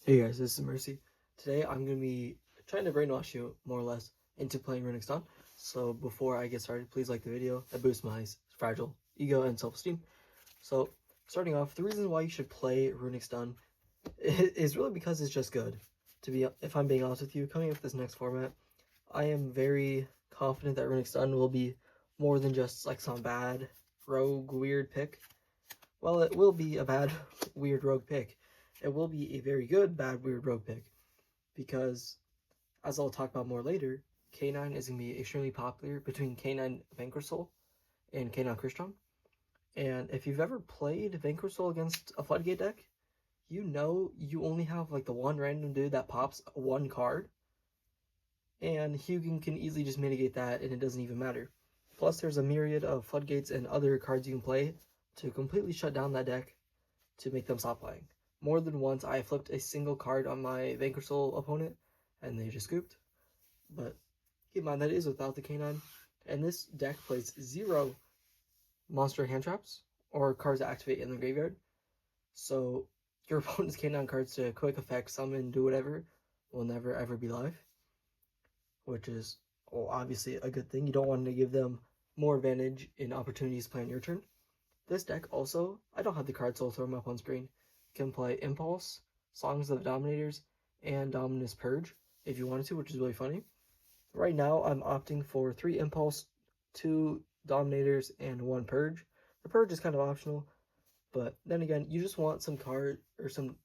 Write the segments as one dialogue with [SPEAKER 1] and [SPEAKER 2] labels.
[SPEAKER 1] Hey guys, this is Mercy. Today I'm going to be trying to brainwash you, more or less, into playing Runick. So before I get started, please like the video. That boosts my fragile ego and self-esteem. So starting off, the reason why you should play Runick is really because it's just good. If I'm being honest with you, coming up with this next format, I am very confident that Runick will be more than just like some bad rogue weird pick. Well, it will be a bad weird rogue pick. It will be a very good bad weird rogue pick because, as I'll talk about more later, K9 is going to be extremely popular between K9 Vanquisol and K9 Christian. And if you've ever played Vanquisol against a Floodgate deck, you know you only have like the one random dude that pops one card, and Hugin can easily just mitigate that and it doesn't even matter. Plus, there's a myriad of Floodgates and other cards you can play to completely shut down that deck to make them stop playing. More than once, I flipped a single card on my Vanquisol opponent and they just scooped. But keep in mind that is without the K9. And this deck plays 0 monster hand traps or cards that activate in the graveyard. So your opponent's K9 cards to quick effect, summon, do whatever will never ever be live. Which is obviously a good thing. You don't want to give them more advantage in opportunities to play on your turn. This deck also, I don't have the cards, so I'll throw them up on screen. Can play Impulse, Songs of the Dominators, and Dominus Purge if you wanted to, which is really funny. Right now, I'm opting for 3 Impulse, 2 Dominators, and 1 Purge. The Purge is kind of optional, but then again, you just want some cards in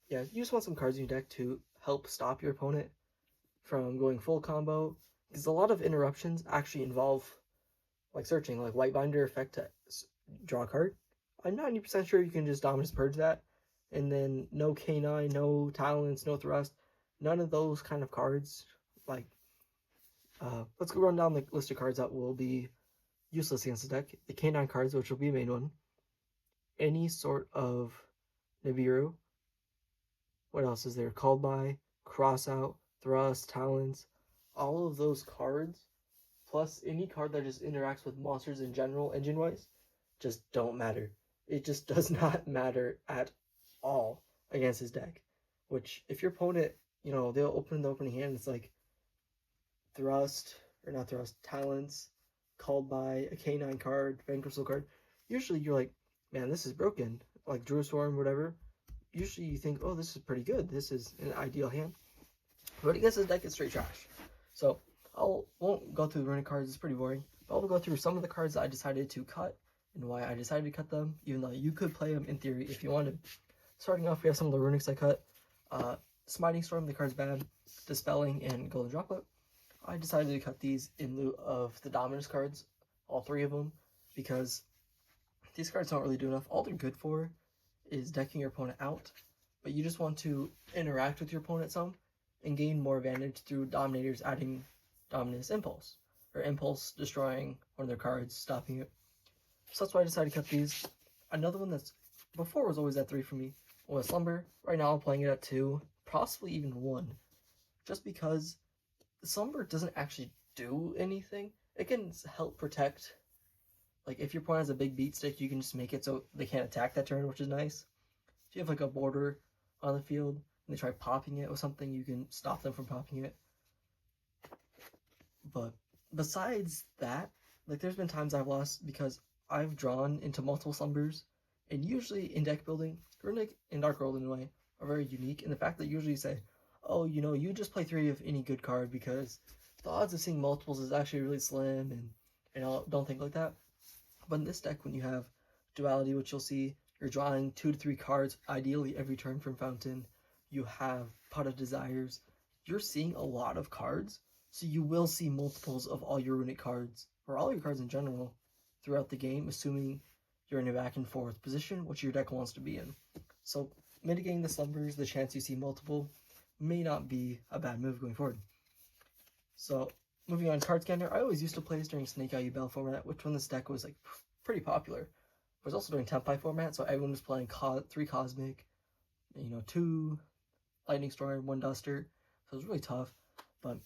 [SPEAKER 1] your deck to help stop your opponent from going full combo, because a lot of interruptions actually involve like searching, like White Binder effect to draw a card. I'm 90% sure you can just Dominus Purge that, and then no K9, no Talents, no Thrust, none of those kind of cards. Like, let's go run down the list of cards that will be useless against the deck. The K9 cards, which will be a main one. Any sort of Nibiru. What else is there? Called by, Cross Out, Thrust, Talents. All of those cards, plus any card that just interacts with monsters in general, engine-wise, just don't matter. It just does not matter at all against his deck. Which, if your opponent, they'll open the opening hand, it's like Thrust, or not Thrust, Talents, Called by, a K9 card, Vanquisol card. Usually you're like, man, this is broken. Like Drew Storm, whatever. Usually you think, oh, this is pretty good. This is an ideal hand. But against his deck, it's straight trash. So won't go through the Runick cards, it's pretty boring. But I'll go through some of the cards that I decided to cut and why I decided to cut them, even though you could play them in theory if you wanted. Starting off, we have some of the Runicks I cut. Smiting Storm, the card's bad. Dispelling, and Golden Droplet. I decided to cut these in lieu of the Dominus cards, all 3 of them, because these cards don't really do enough. All they're good for is decking your opponent out, but you just want to interact with your opponent some and gain more advantage through Dominators adding Dominus Impulse, or Impulse destroying one of their cards, stopping it. So that's why I decided to cut these. Another one that's before was always at 3 for me was Slumber. Right now I'm playing it at 2, possibly even 1, just because Slumber doesn't actually do anything. It can help protect, like if your opponent has a big beat stick, you can just make it so they can't attack that turn, which is nice. If you have like a border on the field and they try popping it with something, you can stop them from popping it. But besides that, like there's been times I've lost because I've drawn into multiple Slumbers, and usually in deck building, Runick and Dark World in a way are very unique in the fact that usually you say, oh, you just play 3 of any good card because the odds of seeing multiples is actually really slim, and I don't think like that. But in this deck, when you have Duality, which you'll see, you're drawing 2 to 3 cards, ideally every turn from Fountain. You have Pot of Desires. You're seeing a lot of cards, so you will see multiples of all your Runick cards, or all your cards in general, throughout the game, assuming you're in a back and forth position, which your deck wants to be in. So mitigating the Slumbers, the chance you see multiple, may not be a bad move going forward. So moving on, Card Scanner. I always used to play this during Snake Eye Bell format, which when this deck was like pretty popular. It was also during Tempai format, so everyone was playing 3 Cosmic, 2 Lightning Storm, 1 Duster, so it was really tough. But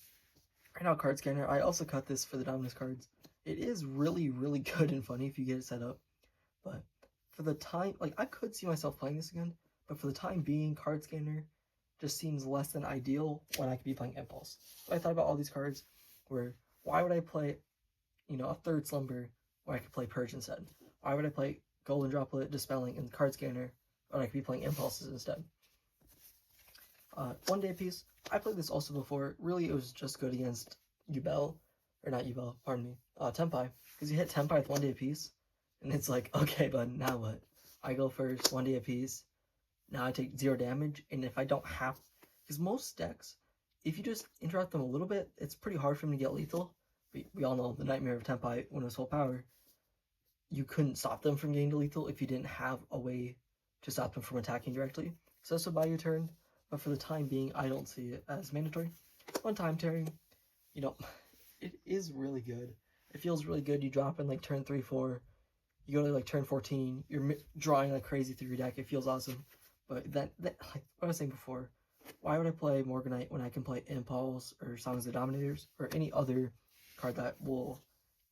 [SPEAKER 1] right now, Card Scanner, I also cut this for the Dominus cards. It is really, really good and funny if you get it set up, but for the time, like I could see myself playing this again, but for the time being, Card Scanner just seems less than ideal when I could be playing Impulse. So I thought about all these cards where, why would I play, a third Slumber where I could play Purge instead? Why would I play Golden Droplet, Dispelling, and Card Scanner when I could be playing Impulses instead? 1 day piece. I played this also before. Really, it was just good against Yubel, or not Yubel, pardon me, Tenpai, because you hit Tenpai with 1 day apiece, and it's like, okay, but now what? I go first, 1 day apiece. Now I take 0 damage, and if I don't have, because most decks, if you just interrupt them a little bit, it's pretty hard for them to get lethal. We all know the nightmare of Tenpai when it was full power. You couldn't stop them from getting to lethal if you didn't have a way to stop them from attacking directly. So this would buy your turn, but for the time being, I don't see it as mandatory. 1 time tearing, it is really good. It feels really good. You drop in like turn 3, 4. You go to like turn 14. You're drawing like crazy through your deck. It feels awesome. But that like what I was saying before, why would I play Morganite when I can play Impulse or Songs of the Dominators or any other card that will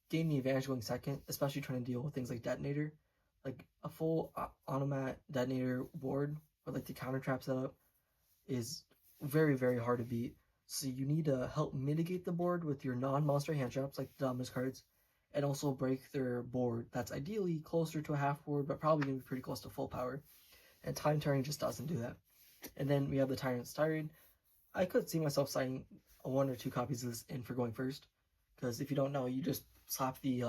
[SPEAKER 1] gain the advantage going second, especially trying to deal with things like Detonator, like a full automat Detonator board with like the counter trap setup is very, very hard to beat. So you need to help mitigate the board with your non-monster hand traps like the Dominus cards, and also break their board that's ideally closer to a half board, but probably going to be pretty close to full power. And time tearing just doesn't do that. And then we have the Tyrant's Tirade. I could see myself signing 1 or 2 copies of this in for going first, because if you don't know, you just slap the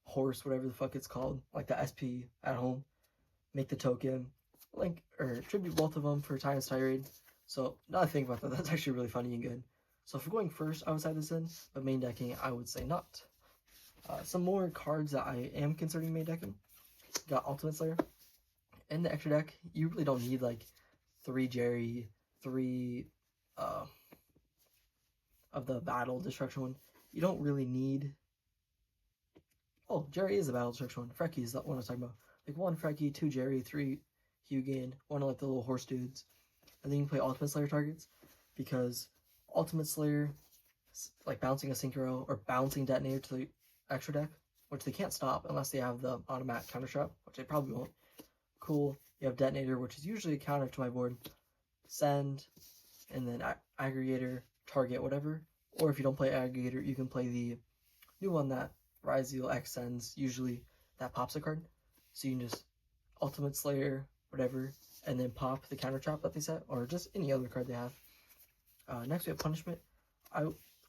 [SPEAKER 1] horse, whatever the fuck it's called, like the SP at home, make the token, link or tribute both of them for Tyrant's Tirade. So now that I think about that, that's actually really funny and good. So for going first, I would side this in, but main decking, I would say not. Some more cards that I am considering main decking. Got Ultimate Slayer. In the extra deck, you really don't need like 3 Jerry, 3 of the Battle Destruction one. You don't really need. Oh, Jerry is the Battle Destruction one. Frecky is that one I was talking about. Like 1 Frecky, 2 Jerry, 3 Hugin, 1 of like the little horse dudes. And then you can play Ultimate Slayer targets, because Ultimate Slayer, like bouncing a Synchro or bouncing Detonator to the extra deck, which they can't stop unless they have the automatic counter trap, which they probably won't. Cool. You have Detonator, which is usually a counter to my board. Send, and then Aggregator, target, whatever. Or if you don't play Aggregator, you can play the new one that Ryzeal X sends. Usually that pops a card. So you can just Ultimate Slayer, whatever, and then pop the counter trap that they set, or just any other card they have. Next we have Punishment.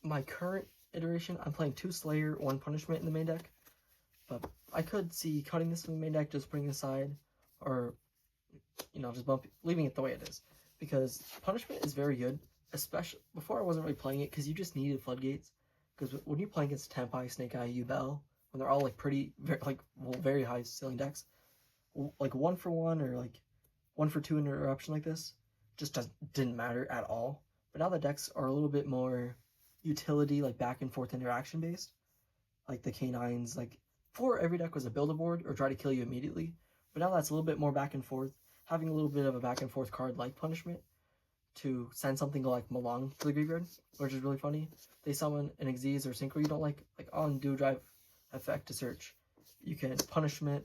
[SPEAKER 1] My current iteration, I'm playing 2 Slayer, 1 Punishment in the main deck. But I could see cutting this from the main deck, just putting it aside, or just leaving it the way it is, because Punishment is very good. Especially before, I wasn't really playing it because you just needed floodgates. Because when you play against Tenpai, Snake Eye, Yubel, when they're all like very high ceiling decks, like 1 for 1 or like 1 for 2 interruption like this just didn't matter at all. But now the decks are a little bit more utility, like back and forth interaction based, like the K9s. Like before, every deck was a build a board or try to kill you immediately. But now that's a little bit more back and forth, having a little bit of a back and forth card like Punishment to send something like Malong to the graveyard, which is really funny. They summon an Xyz or Synchro you don't like on Dual Drive effect to search. You can Punishment,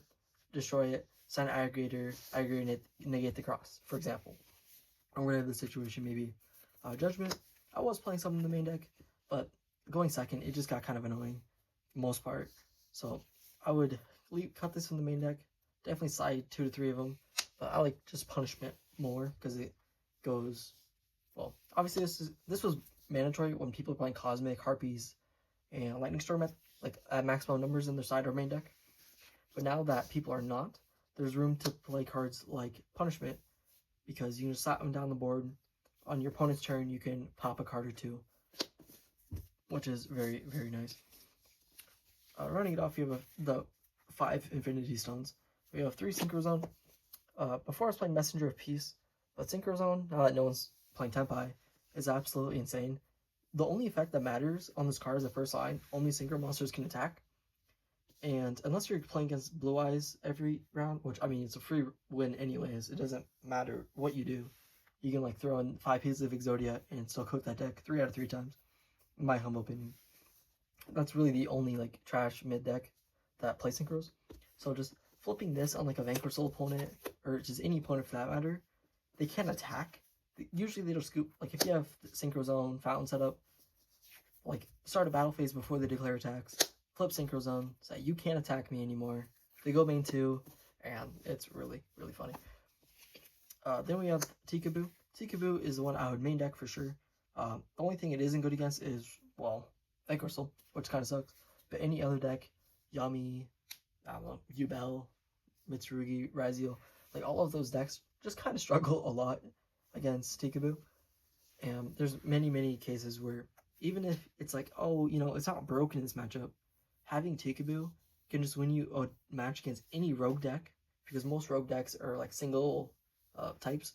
[SPEAKER 1] destroy it, send Aggregator, aggregate it, negate the cross, for example. Or whatever the situation may be. Judgment, I was playing some in the main deck, but going second, it just got kind of annoying, for the most part. So I would cut this from the main deck, definitely side 2 to 3 of them, but I like just Punishment more, because it goes, well, obviously this was mandatory when people are playing Cosmic, Harpies, and Lightning Storm at maximum numbers in their side or main deck. But now that people are not, there's room to play cards like Punishment, because you can just slap them down the board. On your opponent's turn, you can pop a card or 2, which is very, very nice. Running it off, you have the 5 Infinity Stones. We have 3 Synchro Zone. Before I was playing Messenger of Peace, but Synchro Zone, now that no one's playing Tenpai, is absolutely insane. The only effect that matters on this card is the first line. Only Synchro monsters can attack. And unless you're playing against Blue Eyes every round, which, I mean, it's a free win anyways. It doesn't matter what you do. You can, throw in 5 pieces of Exodia and still cook that deck 3 out of 3 times, in my humble opinion. That's really the only, trash mid-deck that plays Synchros. So just flipping this on, a Vanquishable opponent, or just any opponent for that matter, they can't attack. usually they just scoop, like if you have the Synchro Zone, Fountain setup, like start a battle phase before they declare attacks, flip Synchro Zone, say you can't attack me anymore. They go main 2, and it's really, really funny. Then we have Tikaboo. Tikaboo is the one I would main deck for sure. The only thing it isn't good against is, well, Vanquisal, which kind of sucks. But any other deck, Yami, I don't know, Yubel, Mitsurugi, Raziel, like all of those decks just kind of struggle a lot against Tikaboo. And there's many, many cases where even if it's like, oh, you know, it's not broken in this matchup, having Tikaboo can just win you a match against any rogue deck, because most rogue decks are like single types.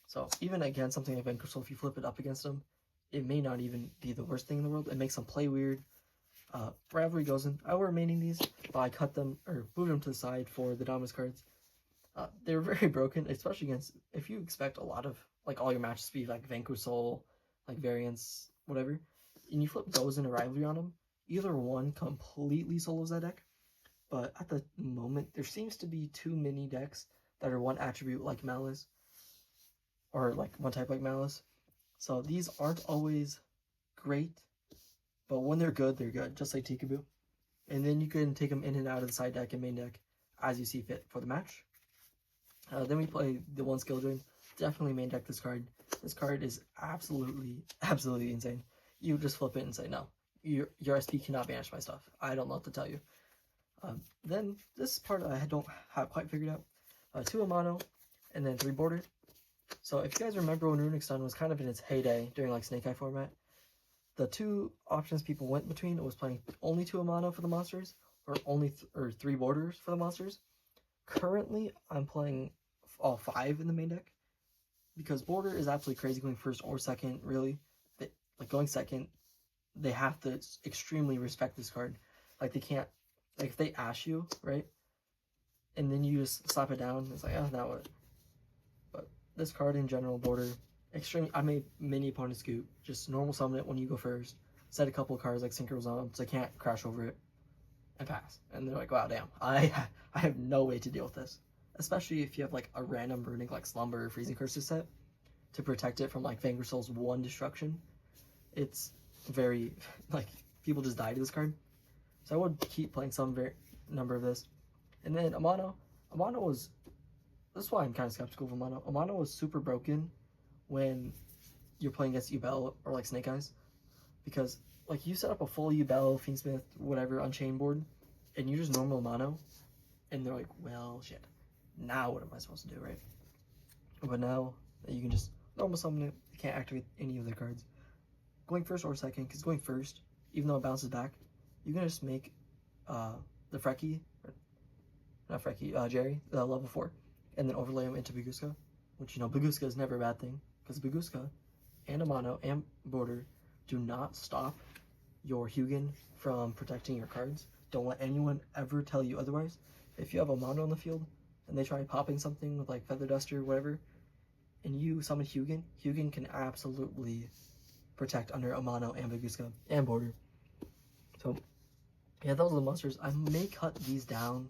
[SPEAKER 1] So even against something like Vanquisal, if you flip it up against them, it may not even be the worst thing in the world. It makes them play weird. Rivalry goes in. I were remaining these, but I cut them or moved them to the side for the Dominus cards. They're very broken, especially against, if you expect a lot of, like, all your matches to be like Vanquisal, like variants, whatever, and you flip those into Rivalry on them, either one completely solos that deck. But at the moment, there seems to be too many decks that are one attribute like Malice, or like one type like Malice. So these aren't always great, but when they're good, just like Tikaboo. And then you can take them in and out of the side deck and main deck as you see fit for the match. Then we play the one skill drain. Definitely main deck this card. This card is absolutely insane. You just flip it and say, no, your SP cannot banish my stuff. I don't know what to tell you. Then this part I don't have quite figured out. 2 Amano, and then 3 border. So if you guys remember when Runick Stun was kind of in its heyday during like Snake Eye format, the 2 options people went between was playing only 2 Amano for the monsters, or only 3 borders for the monsters. Currently, I'm playing all 5 in the main deck, because border is absolutely crazy going first or second, really. Like going second, they have to extremely respect this card. Like they can't, like if they ash you, right? And then you just slap it down, it's like, oh, now what? But this card in general, border, extreme. I made many opponents scoop. Just normal summon it when you go first. Set a couple of cards like Synchro Zone, so I can't crash over it, and pass. And they're like, wow, damn, I have no way to deal with this. Especially if you have like a random Runick like Slumber or Freezing Curses set to protect it from like Vanquishal's 1 destruction. It's very, like, people just die to this card. So I would keep playing some number of this. And then Amano was, this is why I'm kind of skeptical of Amano. Amano was super broken when you're playing against Yubel or like Snake Eyes, because like you set up a full Yubel, Fiendsmith, whatever Unchained board, and you just normal Amano, and they're like, well, shit, now what am I supposed to do, right? But now you can just normal summon it. You can't activate any of their cards. Going first or second, because going first, even though it bounces back, you can just make the Frecky, not Frecky, Jerry, level 4, and then overlay him into Baguska, which, you know, Baguska is never a bad thing, because Baguska and Amano and Border do not stop your Hugin from protecting your cards. Don't let anyone ever tell you otherwise. If you have Amano on the field, and they try popping something with like Feather Duster or whatever, and you summon Hugin, Hugin can absolutely protect under Amano and Baguska and Border. So yeah, those are the monsters. I may cut these down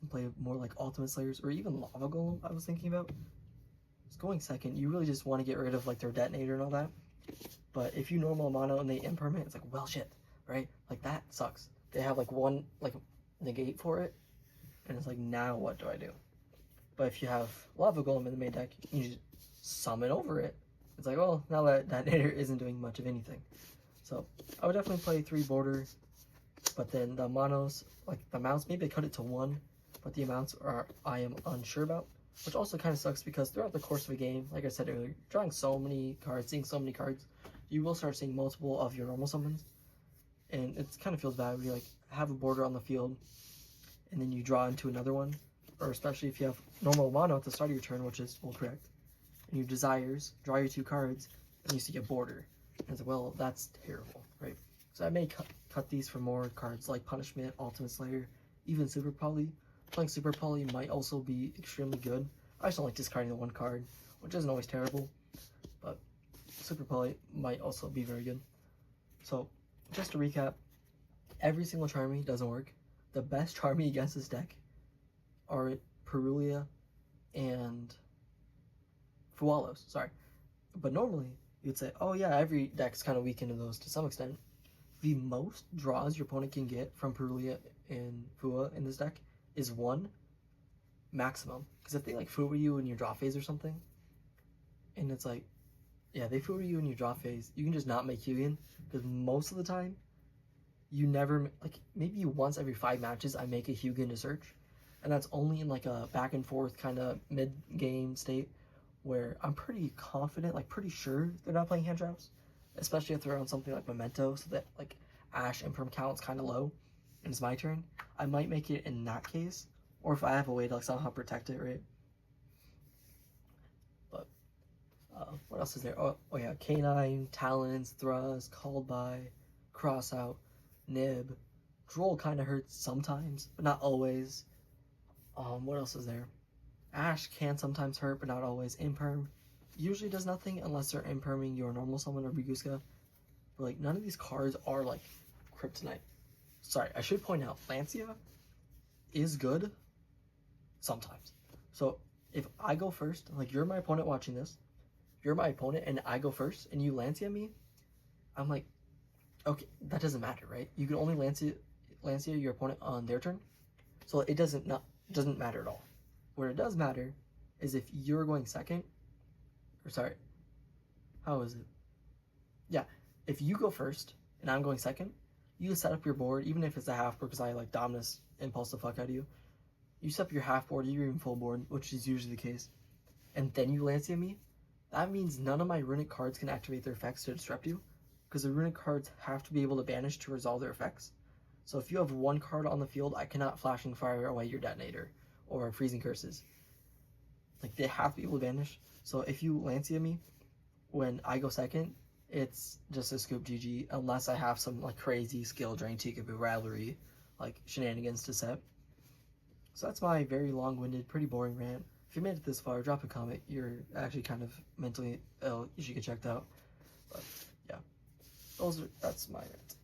[SPEAKER 1] and play more like Ultimate Slayers or even Lava Golem. I was thinking about just going second. You really just want to get rid of like their detonator and all that. But if you normal Amano and they impermanent, it's like, well, shit, right? Like that sucks. They have like 1 like negate for it, and it's like, now what do I do? But if you have Lava Golem in the main deck, you just summon over it. It's like, well, now that detonator isn't doing much of anything. So I would definitely play 3 border, but then the Manos, like the amounts, maybe I cut it to 1, but the amounts I am unsure about, which also kind of sucks because throughout the course of a game, like I said earlier, drawing so many cards, seeing so many cards, you will start seeing multiple of your normal summons, and it kind of feels bad when you like have a border on the field, and then you draw into another one, or especially if you have normal Mono at the start of your turn, which is full correct, and you desires, draw your 2 cards, and you see a border. And it's like, well, that's terrible, right? So I may cut these for more cards like Punishment, Ultimate Slayer, even Super Poly. Playing Super Poly might also be extremely good. I just don't like discarding the 1 card, which isn't always terrible, but Super Poly might also be very good. So, just to recap, every single Charmy doesn't work. The best Charmy against this deck are Perulia and Fualos, sorry. But normally, you'd say, oh yeah, every deck's kind of weak into those to some extent. The most draws your opponent can get from Perulia and Fua in this deck is 1 maximum. Because if they like Fua you in your draw phase or something, and it's like, yeah, they Fua you in your draw phase, you can just not make Hugin. Because most of the time, you never, like maybe once every 5 matches, I make a Hugin to search. And that's only in like a back and forth kind of mid-game state where I'm pretty confident, like pretty sure they're not playing hand traps. Especially if they're on something like Memento, so that like Ash imperm count's kind of low, and it's my turn. I might make it in that case, or if I have a way to like somehow protect it, right? But what else is there? Oh yeah, Canine, Talons, Thrust, Called By, Cross Out, Nib. Droll kind of hurts sometimes, but not always. What else is there? Ash can sometimes hurt, but not always. Imperm usually does nothing unless they're imperming your normal summon or Briguska. But like none of these cards are like kryptonite. Sorry, I should point out Lancia is good sometimes. So if I go first, like you're my opponent watching this, you're my opponent and I go first and you Lancia me, I'm like, okay, that doesn't matter, right? You can only Lancia your opponent on their turn. So it doesn't matter at all. Where it does matter is if you're going second, or sorry, how is it? Yeah, if you go first and I'm going second, you set up your board, even if it's a half board because I like Dominus impulse the fuck out of you. You set up your half board, you're even full board, which is usually the case, and then you Lancia me. That means none of my Runick cards can activate their effects to disrupt you, because the Runick cards have to be able to banish to resolve their effects. So if you have 1 card on the field, I cannot Flashing Fire away your Detonator or Freezing Curses. Like they have to be able to banish. So if you Lancia me when I go second, it's just a scoop GG unless I have some like crazy skill drain Tikaboo Ravelry like shenanigans to set. So that's my very long-winded, pretty boring rant. If you made it this far, drop a comment. You're actually kind of mentally ill. You should get checked out. But yeah, that's my rant.